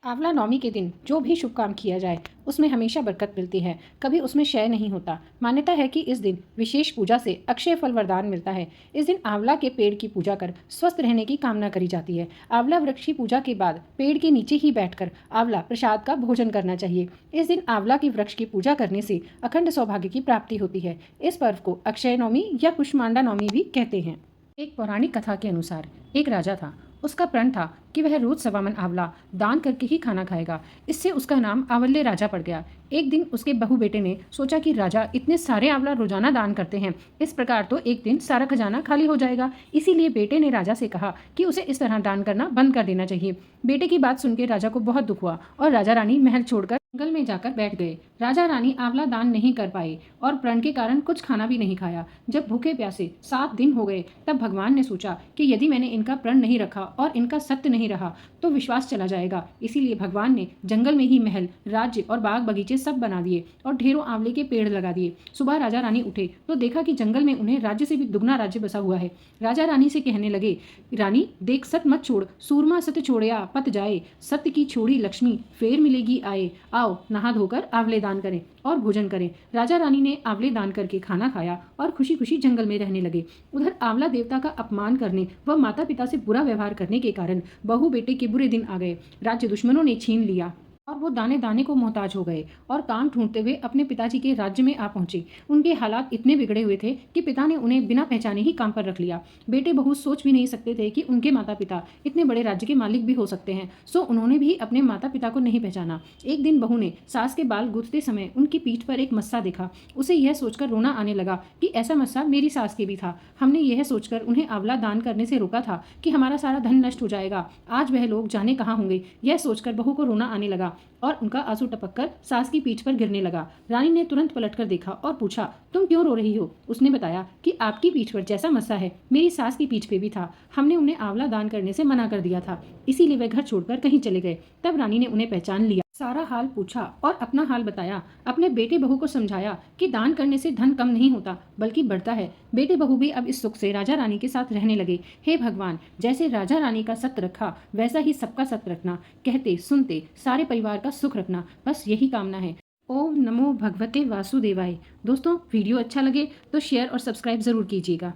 आंवला नवमी के दिन जो भी शुभ काम किया जाए उसमें हमेशा बरकत मिलती है, कभी उसमें क्षय नहीं होता। मान्यता है कि इस दिन विशेष पूजा से अक्षय फल वरदान मिलता है। इस दिन आंवला के पेड़ की पूजा कर स्वस्थ रहने की कामना करी जाती है। आंवला वृक्ष की पूजा के बाद पेड़ के नीचे ही बैठकर आंवला प्रसाद का भोजन करना चाहिए। इस दिन आंवला की वृक्ष की पूजा करने से अखंड सौभाग्य की प्राप्ति होती है। इस पर्व को अक्षय नवमी या कुष्मांडा नवमी भी कहते हैं। एक पौराणिक कथा के अनुसार एक राजा था। उसका प्रण था कि वह रोज 1.25 मन आंवला दान करके ही खाना खाएगा। इससे उसका नाम आंवल्य राजा पड़ गया। एक दिन उसके बहू बेटे ने सोचा कि राजा इतने सारे आंवला रोजाना दान करते हैं, इस प्रकार तो एक दिन सारा खजाना खाली हो जाएगा। इसीलिए बेटे ने राजा से कहा कि उसे इस तरह दान करना बंद कर देना चाहिए। बेटे की बात सुनकर राजा को बहुत दुख हुआ और राजा रानी महल छोड़कर जंगल में जाकर बैठ गए। राजा रानी आंवला दान नहीं कर पाए और प्रण के कारण कुछ खाना भी नहीं खाया। जब भूखे प्यासे 7 दिन हो गए तब भगवान ने सोचा कि यदि मैंने इनका प्रण नहीं रखा और इनका सत्य नहीं रहा तो विश्वास चला जाएगा। इसीलिए भगवान ने जंगल में ही महल, राज्य और बाग बगीचे सब बना दिए और ढेरों आंवले के पेड़ लगा दिए। सुबह राजा रानी उठे तो देखा कि जंगल में उन्हें राज्य से भी दुगना राज्य बसा हुआ है। राजा रानी से कहने लगे, रानी देख सत मत छोड़, सूरमा सत्य छोड़या पत जाए, सत्य की छोड़ी लक्ष्मी फेर मिलेगी आए। आओ नहा धोकर आंवले दान करें और भोजन करें। राजा रानी ने आंवले दान करके खाना खाया और खुशी खुशी जंगल में रहने लगे। उधर आंवला देवता का अपमान करने व माता पिता से बुरा व्यवहार करने के कारण बहू बेटे के बुरे दिन आ गए। राज्य दुश्मनों ने छीन लिया और वो दाने दाने को मोहताज हो गए और काम ढूंढते हुए अपने पिताजी के राज्य में आ पहुंचे। उनके हालात इतने बिगड़े हुए थे कि पिता ने उन्हें बिना पहचाने ही काम पर रख लिया। बेटे बहू सोच भी नहीं सकते थे कि उनके माता पिता इतने बड़े राज्य के मालिक भी हो सकते हैं, सो उन्होंने भी अपने माता पिता को नहीं पहचाना। एक दिन बहू ने सास के बाल गूंथते समय उनकी पीठ पर एक मस्सा देखा। उसे यह सोचकर रोना आने लगा कि ऐसा मस्सा मेरी सास के भी था। हमने यह सोचकर उन्हें आंवला दान करने से रोका था कि हमारा सारा धन नष्ट हो जाएगा। आज वह लोग जाने कहाँ होंगे। यह सोचकर बहू को रोना आने लगा और उनका आंसू टपककर सास की पीठ पर गिरने लगा। रानी ने तुरंत पलटकर देखा और पूछा, तुम क्यों रो रही हो? उसने बताया कि आपकी पीठ पर जैसा मस्सा है मेरी सास की पीठ पे भी था। हमने उन्हें आंवला दान करने से मना कर दिया था, इसीलिए वे घर छोड़कर कहीं चले गए। तब रानी ने उन्हें पहचान लिया, सारा हाल पूछा और अपना हाल बताया। अपने बेटे बहू को समझाया कि दान करने से धन कम नहीं होता बल्कि बढ़ता है। बेटे बहू भी अब इस सुख से राजा रानी के साथ रहने लगे। हे भगवान, जैसे राजा रानी का सत्य रखा वैसा ही सबका सत्य रखना, कहते सुनते सारे परिवार का सुख रखना, बस यही कामना है। ओम नमो भगवते वासुदेवाय। दोस्तों वीडियो अच्छा लगे तो शेयर और सब्सक्राइब जरूर कीजिएगा।